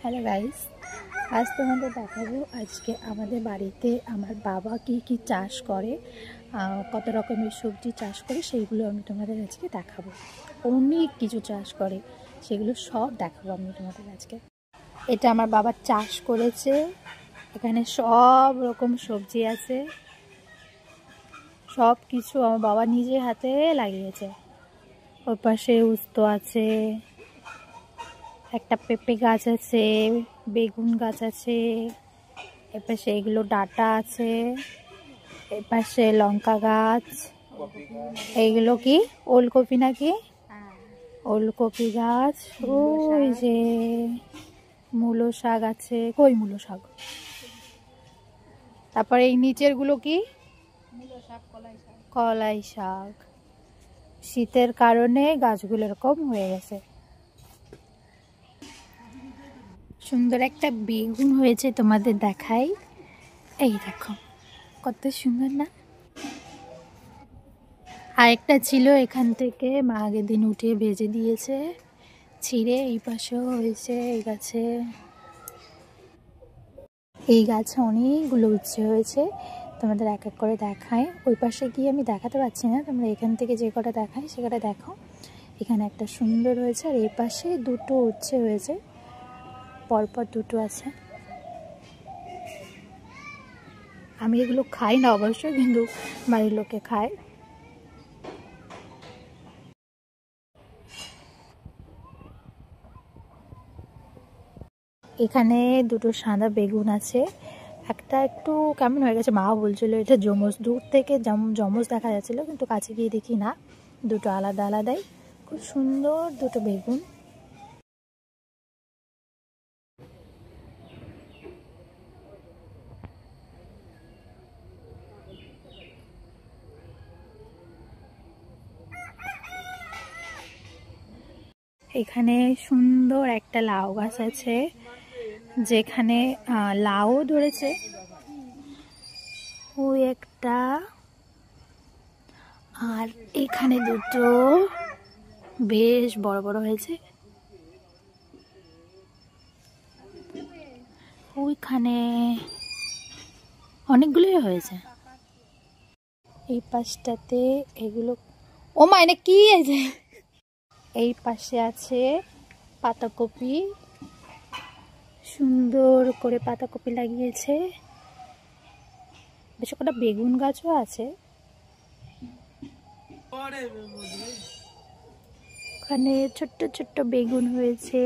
Hello guys, আজ তোমাদের দেখাবো আজকে আমাদের বাড়িতে আমার বাবা কি চাষ করে, কত রকমের সবজি চাষ করে সেইগুলো আমি তোমাদের আজকে দেখাবো। অনেক কিছু চাষ করে, সেগুলো সব দেখাবো আমি তোমাদের আজকে। এটা আমার বাবা চাষ করেছে, এখানে সব রকম সবজি আছে, সব কিছু আমার বাবা নিজের হাতে লাগিয়েছে। ওর পাশে উস্তো আছে, একটা পেঁপে গাছ আছে, বেগুন গাছ আছে, এপাশে এগুলো ডাটা আছে, এপাশে লঙ্কা গাছ, এইগুলো কি ওলকপি নাকি? ওলকপি গাছ। ওই যে মূলো শাক আছে, কই মূলো শাক? তারপরে এই নিচের গুলো কি? কলাই শাক। শীতের কারণে গাছগুলো এরকম হয়ে গেছে। সুন্দর একটা বেগুন হয়েছে, তোমাদের দেখাই। এই দেখো কত সুন্দর না? আরেকটা ছিল, এখান থেকে মা আগের দিন উঠিয়ে ভেজে দিয়েছে, ছিঁড়ে। এই পাশেও হয়েছে, এই গাছে অনেকগুলো উচ্ছে হয়েছে। তোমাদের এক এক করে দেখায়। ওই পাশে গিয়ে আমি দেখাতে পারছি না, তোমরা এখান থেকে যে কটা দেখায় সে কটা দেখো। এখানে একটা সুন্দর হয়েছে, আর এই পাশে দুটো উচ্ছে হয়েছে, পরপর দুটো আছে। আমি এগুলো খাই না অবশ্য, কিন্তু বাড়ির লোকে খায়। এখানে দুটো সাদা বেগুন আছে, একটা একটু কেমন হয়ে গেছে, মা বলছিল এটা জমজ। দূর থেকে জমজ দেখা যাচ্ছিলো, কিন্তু কাছে গিয়ে দেখি না, দুটো আলাদা আলাদাই। খুব সুন্দর দুটো বেগুন। এখানে সুন্দর একটা লাউ গাছ আছে, যেখানে লাউ ধরেছে। ওই একটা, আর এখানে দুটো বেশ বড় বড় হয়েছে। ওইখানে অনেকগুলোই হয়েছে। এই পাশটাতে এগুলো, ও মা এটা কি আছে? এই পাশে আছে পাতাকপি, সুন্দর করে পাতাকপি লাগিয়েছে। বেশ কটা বেগুন গাছও আছে। ওখানে ছোট্ট ছোট্ট বেগুন হয়েছে।